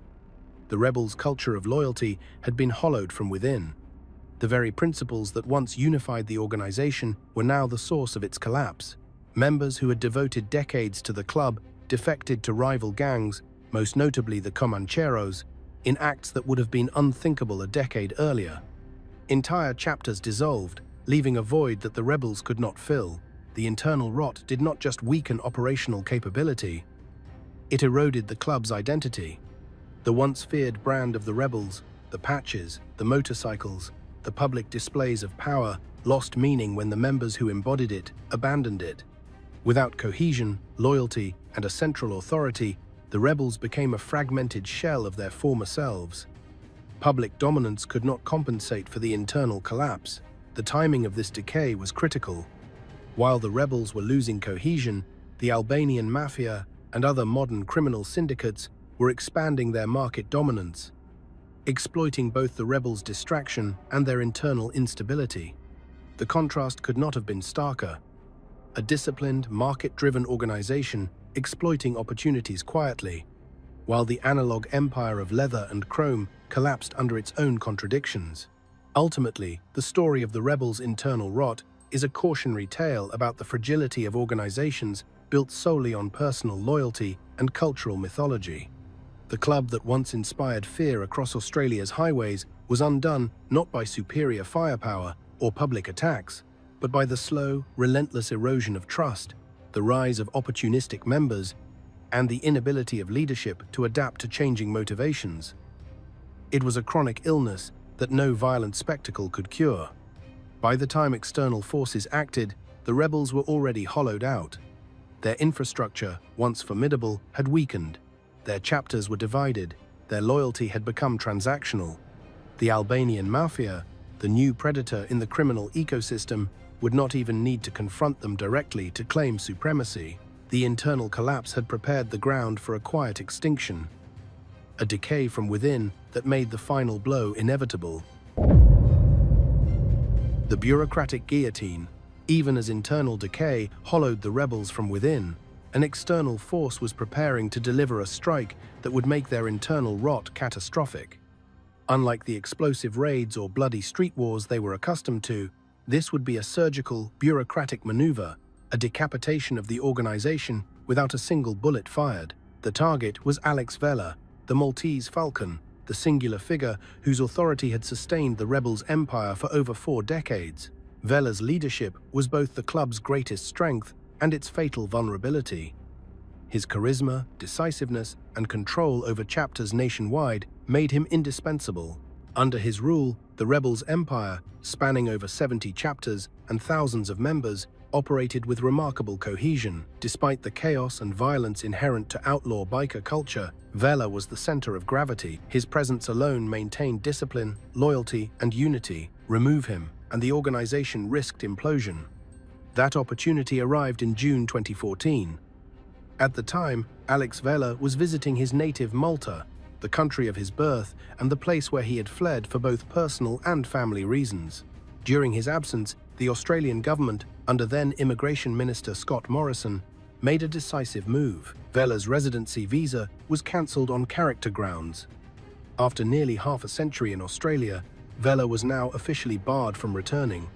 The rebels' culture of loyalty had been hollowed from within. The very principles that once unified the organization were now the source of its collapse. Members who had devoted decades to the club defected to rival gangs, most notably the Comancheros, in acts that would have been unthinkable a decade earlier. Entire chapters dissolved, leaving a void that the rebels could not fill. The internal rot did not just weaken operational capability, it eroded the club's identity. The once feared brand of the rebels, the patches, the motorcycles, the public displays of power, lost meaning when the members who embodied it abandoned it. Without cohesion, loyalty, and a central authority, the rebels became a fragmented shell of their former selves. Public dominance could not compensate for the internal collapse. The timing of this decay was critical. While the rebels were losing cohesion, the Albanian Mafia and other modern criminal syndicates were expanding their market dominance, exploiting both the rebels' distraction and their internal instability. The contrast could not have been starker. A disciplined, market-driven organization exploiting opportunities quietly, while the analog empire of leather and chrome collapsed under its own contradictions. Ultimately, the story of the rebels' internal rot is a cautionary tale about the fragility of organizations built solely on personal loyalty and cultural mythology. The club that once inspired fear across Australia's highways was undone not by superior firepower or public attacks, but by the slow, relentless erosion of trust, the rise of opportunistic members, and the inability of leadership to adapt to changing motivations. It was a chronic illness that no violent spectacle could cure. By the time external forces acted, the rebels were already hollowed out. Their infrastructure, once formidable, had weakened. Their chapters were divided. Their loyalty had become transactional. The Albanian Mafia, the new predator in the criminal ecosystem, would not even need to confront them directly to claim supremacy. The internal collapse had prepared the ground for a quiet extinction, a decay from within that made the final blow inevitable. The bureaucratic guillotine, even as internal decay hollowed the rebels from within, an external force was preparing to deliver a strike that would make their internal rot catastrophic. Unlike the explosive raids or bloody street wars they were accustomed to, this would be a surgical, bureaucratic maneuver, a decapitation of the organization without a single bullet fired. The target was Alex Vela, the Maltese Falcon, the singular figure whose authority had sustained the rebels' empire for over 4 decades. Vela's leadership was both the club's greatest strength and its fatal vulnerability. His charisma, decisiveness, and control over chapters nationwide made him indispensable. Under his rule, the rebels' empire, spanning over 70 chapters and thousands of members, operated with remarkable cohesion. Despite the chaos and violence inherent to outlaw biker culture, Vela was the center of gravity. His presence alone maintained discipline, loyalty, and unity. Remove him, and the organization risked implosion. That opportunity arrived in June 2014. At the time, Alex Vela was visiting his native Malta, the country of his birth and the place where he had fled for both personal and family reasons. During his absence, the Australian government, under then Immigration Minister Scott Morrison, made a decisive move. Vela's residency visa was cancelled on character grounds. After nearly half a century in Australia, Vela was now officially barred from returning.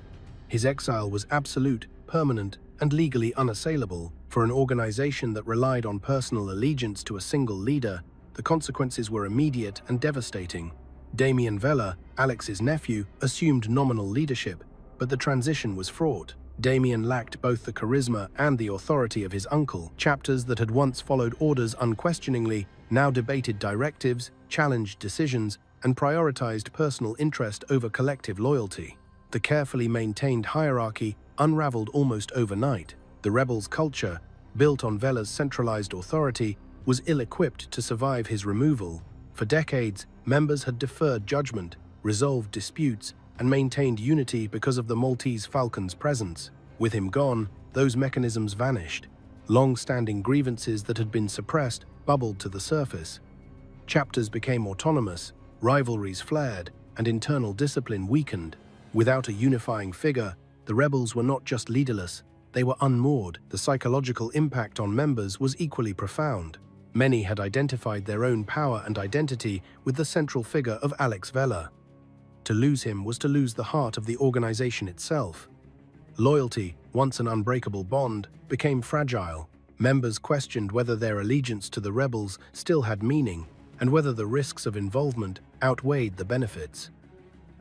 His exile was absolute, permanent, and legally unassailable. For an organization that relied on personal allegiance to a single leader, the consequences were immediate and devastating. Damien Vela, Alex's nephew, assumed nominal leadership, but the transition was fraught. Damien lacked both the charisma and the authority of his uncle. Chapters that had once followed orders unquestioningly now debated directives, challenged decisions, and prioritized personal interest over collective loyalty. The carefully maintained hierarchy unraveled almost overnight. The rebels' culture, built on Vela's centralized authority, was ill-equipped to survive his removal. For decades, members had deferred judgment, resolved disputes, and maintained unity because of the Maltese Falcon's presence. With him gone, those mechanisms vanished. Long-standing grievances that had been suppressed bubbled to the surface. Chapters became autonomous, rivalries flared, and internal discipline weakened. Without a unifying figure, The rebels were not just leaderless, they were unmoored. The psychological impact on members was equally profound. Many had identified their own power and identity with the central figure of Alex Vella. To lose him was to lose the heart of the organization itself. Loyalty, once an unbreakable bond, became fragile. Members questioned whether their allegiance to the rebels still had meaning and whether the risks of involvement outweighed the benefits.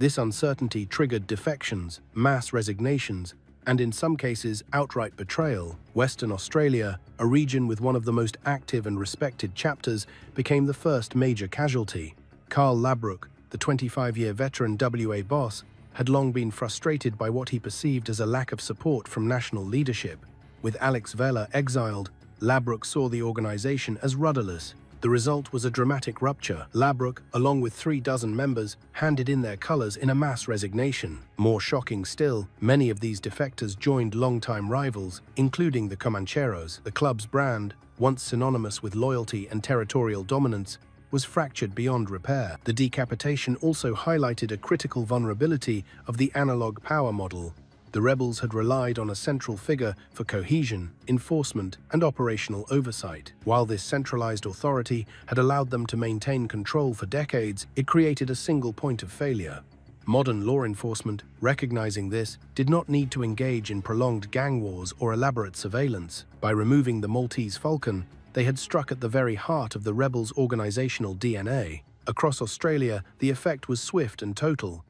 This uncertainty triggered defections, mass resignations, and in some cases outright betrayal. Western Australia, a region with one of the most active and respected chapters, became the first major casualty. Carl Labrook, the 25-year veteran WA boss, had long been frustrated by what he perceived as a lack of support from national leadership. With Alex Vella exiled, Labrook saw the organization as rudderless. The result was a dramatic rupture. Labrook, along with 36 members, handed in their colors in a mass resignation. More shocking still, many of these defectors joined longtime rivals, including the Comancheros. The club's brand, once synonymous with loyalty and territorial dominance, was fractured beyond repair. The decapitation also highlighted a critical vulnerability of the analog power model. The rebels had relied on a central figure for cohesion, enforcement, and operational oversight. While this centralized authority had allowed them to maintain control for decades, it created a single point of failure. Modern law enforcement, recognizing this, did not need to engage in prolonged gang wars or elaborate surveillance. By removing the Maltese Falcon, they had struck at the very heart of the rebels' organizational DNA. Across Australia, the effect was swift and total.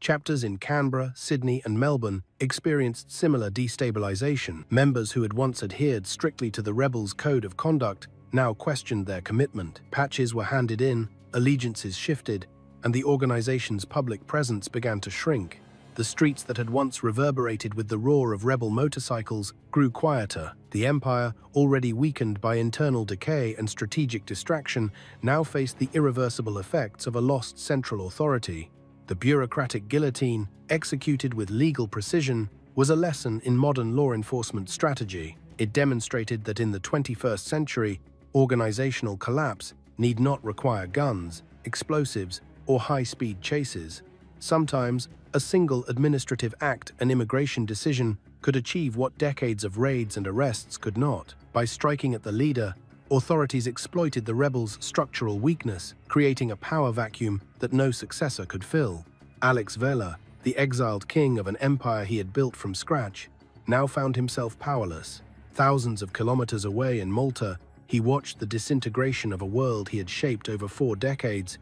Chapters in Canberra, Sydney, and Melbourne experienced similar destabilization. Members who had once adhered strictly to the rebels' code of conduct now questioned their commitment. Patches were handed in, allegiances shifted, and the organization's public presence began to shrink. The streets that had once reverberated with the roar of rebel motorcycles grew quieter. The empire, already weakened by internal decay and strategic distraction, now faced the irreversible effects of a lost central authority. The bureaucratic guillotine, executed with legal precision, was a lesson in modern law enforcement strategy. It demonstrated that in the 21st century, organizational collapse need not require guns, explosives, or high-speed chases. Sometimes, a single administrative act and immigration decision could achieve what decades of raids and arrests could not. By striking at the leader, authorities exploited the rebels' structural weakness, creating a power vacuum that no successor could fill. Alex Vella, the exiled king of an empire he had built from scratch, now found himself powerless. Thousands of kilometers away in Malta, he watched the disintegration of a world he had shaped over 4 decades.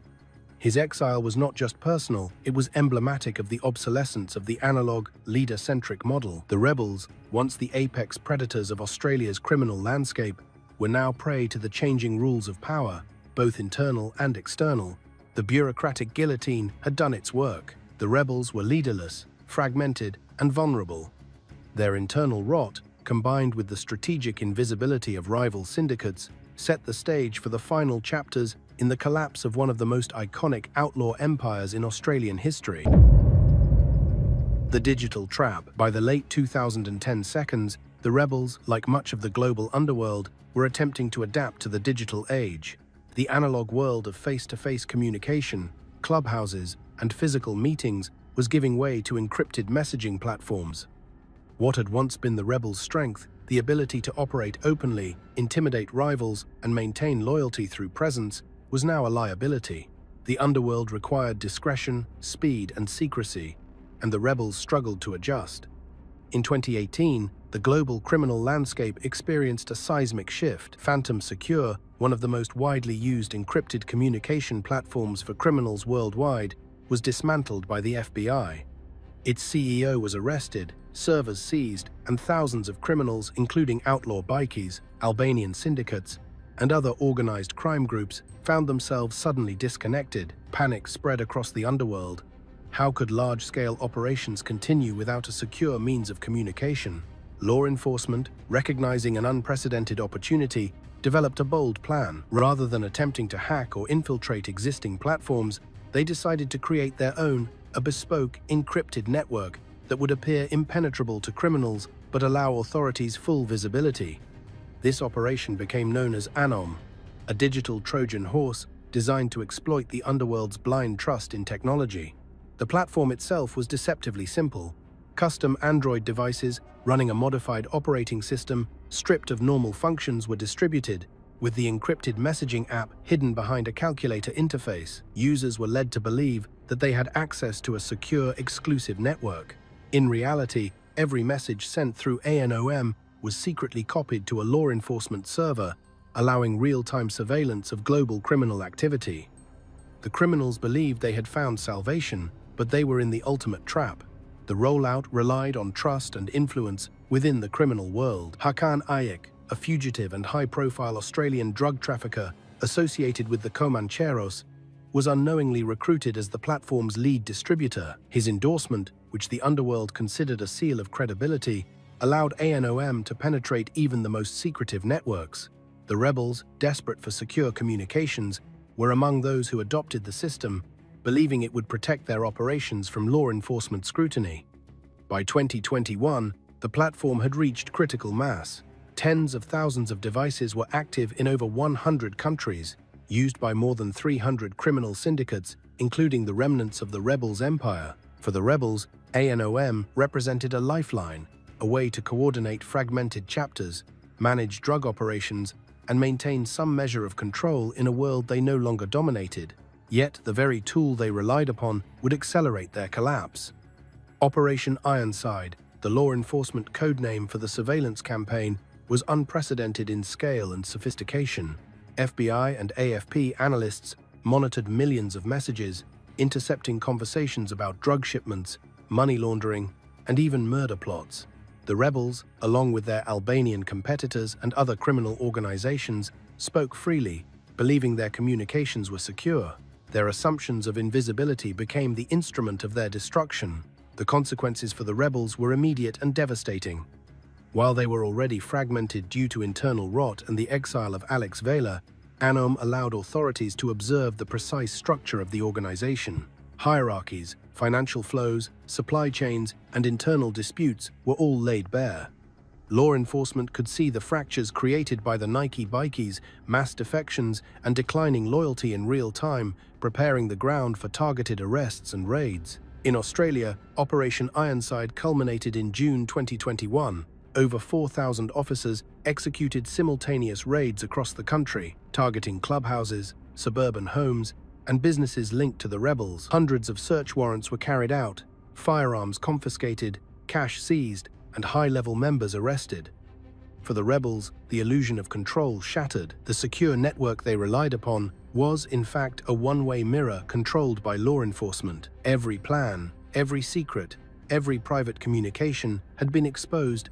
His exile was not just personal, it was emblematic of the obsolescence of the analog, leader-centric model. The rebels, once the apex predators of Australia's criminal landscape, were now prey to the changing rules of power, both internal and external. The bureaucratic guillotine had done its work. The rebels were leaderless, fragmented, and vulnerable. Their internal rot, combined with the strategic invisibility of rival syndicates, set the stage for the final chapters in the collapse of one of the most iconic outlaw empires in Australian history. The digital trap. By the late 2010 seconds, the rebels, like much of the global underworld, were attempting to adapt to the digital age. The analog world of face-to-face communication, clubhouses, and physical meetings was giving way to encrypted messaging platforms. What had once been the rebels' strength, the ability to operate openly, intimidate rivals, and maintain loyalty through presence, was now a liability. The underworld required discretion, speed, and secrecy, and the rebels struggled to adjust. In 2018, the global criminal landscape experienced a seismic shift. Phantom Secure, one of the most widely used encrypted communication platforms for criminals worldwide, was dismantled by the FBI. Its CEO was arrested, servers seized, and thousands of criminals, including outlaw bikies, Albanian syndicates, and other organized crime groups, found themselves suddenly disconnected. Panic spread across the underworld. How could large-scale operations continue without a secure means of communication? Law enforcement, recognizing an unprecedented opportunity, developed a bold plan. Rather than attempting to hack or infiltrate existing platforms, they decided to create their own, a bespoke, encrypted network that would appear impenetrable to criminals but allow authorities full visibility. This operation became known as Anom, a digital Trojan horse designed to exploit the underworld's blind trust in technology. The platform itself was deceptively simple. Custom Android devices running a modified operating system, stripped of normal functions, were distributed, with the encrypted messaging app hidden behind a calculator interface. Users were led to believe that they had access to a secure, exclusive network. In reality, every message sent through ANOM was secretly copied to a law enforcement server, allowing real-time surveillance of global criminal activity. The criminals believed they had found salvation, but they were in the ultimate trap. The rollout relied on trust and influence within the criminal world. Hakan Ayek, a fugitive and high-profile Australian drug trafficker associated with the Comancheros, was unknowingly recruited as the platform's lead distributor. His endorsement, which the underworld considered a seal of credibility, allowed ANOM to penetrate even the most secretive networks. The rebels, desperate for secure communications, were among those who adopted the system, believing it would protect their operations from law enforcement scrutiny. By 2021, the platform had reached critical mass. Tens of thousands of devices were active in over 100 countries, used by more than 300 criminal syndicates, including the remnants of the rebels' empire. For the rebels, ANOM represented a lifeline, a way to coordinate fragmented chapters, manage drug operations, and maintain some measure of control in a world they no longer dominated. Yet the very tool they relied upon would accelerate their collapse. Operation Ironside, the law enforcement codename for the surveillance campaign, was unprecedented in scale and sophistication. FBI and AFP analysts monitored millions of messages, intercepting conversations about drug shipments, money laundering, and even murder plots. The rebels, along with their Albanian competitors and other criminal organizations, spoke freely, believing their communications were secure. Their assumptions of invisibility became the instrument of their destruction. The consequences for the rebels were immediate and devastating. While they were already fragmented due to internal rot and the exile of Alex Vela, ANOM allowed authorities to observe the precise structure of the organization. Hierarchies, financial flows, supply chains, and internal disputes were all laid bare. Law enforcement could see the fractures created by the Nike bikies, mass defections, and declining loyalty in real time, preparing the ground for targeted arrests and raids. In Australia, Operation Ironside culminated in June 2021. Over 4,000 officers executed simultaneous raids across the country, targeting clubhouses, suburban homes, and businesses linked to the rebels. Hundreds of search warrants were carried out, firearms confiscated, cash seized, and high-level members arrested. For the rebels, the illusion of control shattered. The secure network they relied upon was, in fact, a one-way mirror controlled by law enforcement. Every plan, every secret, every private communication had been exposed.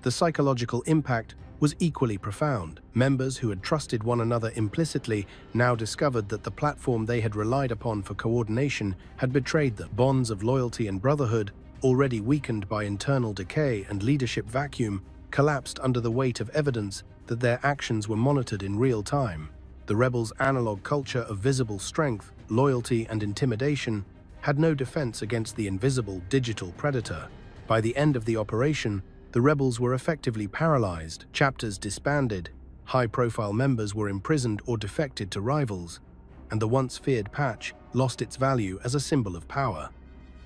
The psychological impact was equally profound. Members who had trusted one another implicitly now discovered that the platform they had relied upon for coordination had betrayed them. Bonds of loyalty and brotherhood, already weakened by internal decay and leadership vacuum, collapsed under the weight of evidence that their actions were monitored in real time. The rebels' analog culture of visible strength, loyalty, and intimidation had no defense against the invisible digital predator. By the end of the operation, the rebels were effectively paralyzed, chapters disbanded, high-profile members were imprisoned or defected to rivals, and the once-feared patch lost its value as a symbol of power.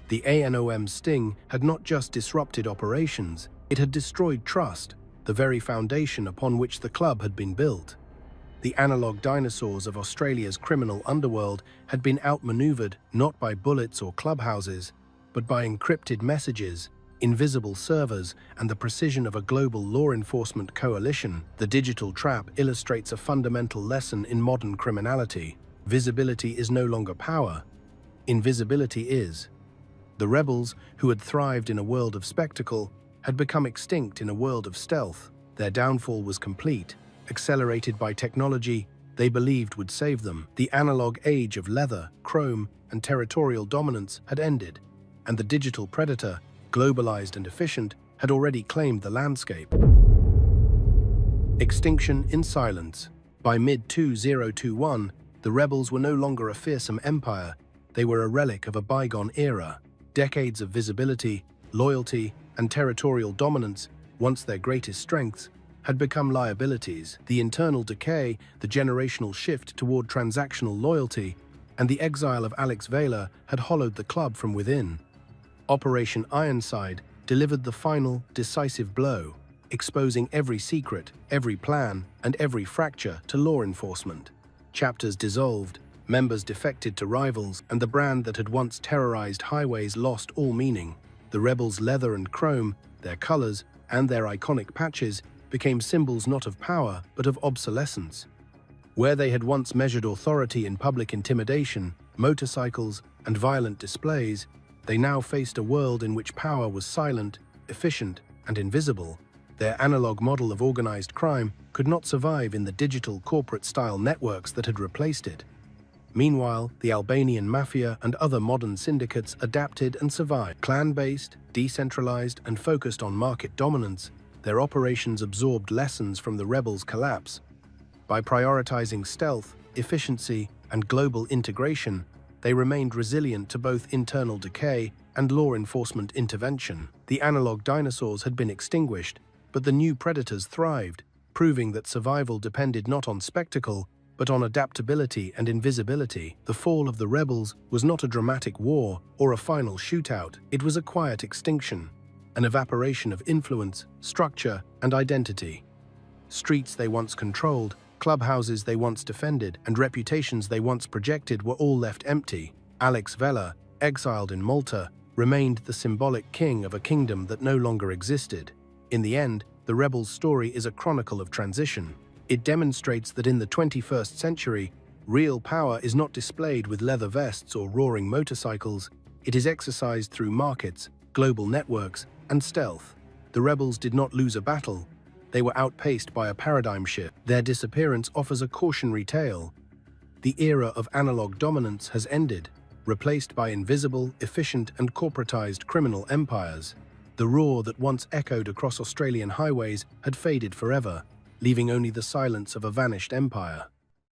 The ANOM sting had not just disrupted operations, it had destroyed trust, the very foundation upon which the club had been built. The analog dinosaurs of Australia's criminal underworld had been outmaneuvered not by bullets or clubhouses, but by encrypted messages, invisible servers, and the precision of a global law enforcement coalition. The digital trap illustrates a fundamental lesson in modern criminality. Visibility is no longer power. Invisibility is. The rebels, who had thrived in a world of spectacle, had become extinct in a world of stealth. Their downfall was complete, accelerated by technology they believed would save them. The analog age of leather, chrome, and territorial dominance had ended, and the digital predator, globalized and efficient, had already claimed the landscape. Extinction in silence. By mid-2021, the rebels were no longer a fearsome empire. They were a relic of a bygone era. Decades of visibility, loyalty, and territorial dominance, once their greatest strengths, had become liabilities. The internal decay, the generational shift toward transactional loyalty, and the exile of Alex Vela had hollowed the club from within. Operation Ironside delivered the final, decisive blow, exposing every secret, every plan, and every fracture to law enforcement. Chapters dissolved, members defected to rivals, and the brand that had once terrorized highways lost all meaning. The rebels' leather and chrome, their colors, and their iconic patches became symbols not of power, but of obsolescence. Where they had once measured authority in public intimidation, motorcycles, and violent displays, they now faced a world in which power was silent, efficient, and invisible. Their analog model of organized crime could not survive in the digital corporate-style networks that had replaced it. Meanwhile, the Albanian Mafia and other modern syndicates adapted and survived. Clan-based, decentralized, and focused on market dominance, their operations absorbed lessons from the rebels' collapse. By prioritizing stealth, efficiency, and global integration, they remained resilient to both internal decay and law enforcement intervention. The analog dinosaurs had been extinguished, but the new predators thrived, proving that survival depended not on spectacle, but on adaptability and invisibility. The fall of the rebels was not a dramatic war or a final shootout. It was a quiet extinction, an evaporation of influence, structure, and identity. Streets they once controlled, clubhouses they once defended, and reputations they once projected were all left empty. Alex Vela, exiled in Malta, remained the symbolic king of a kingdom that no longer existed. In the end, the rebels' story is a chronicle of transition. It demonstrates that in the 21st century, real power is not displayed with leather vests or roaring motorcycles. It is exercised through markets, global networks, and stealth. The rebels did not lose a battle. They were outpaced by a paradigm shift. Their disappearance offers a cautionary tale. The era of analog dominance has ended, replaced by invisible, efficient, and corporatized criminal empires. The roar that once echoed across Australian highways had faded forever, leaving only the silence of a vanished empire.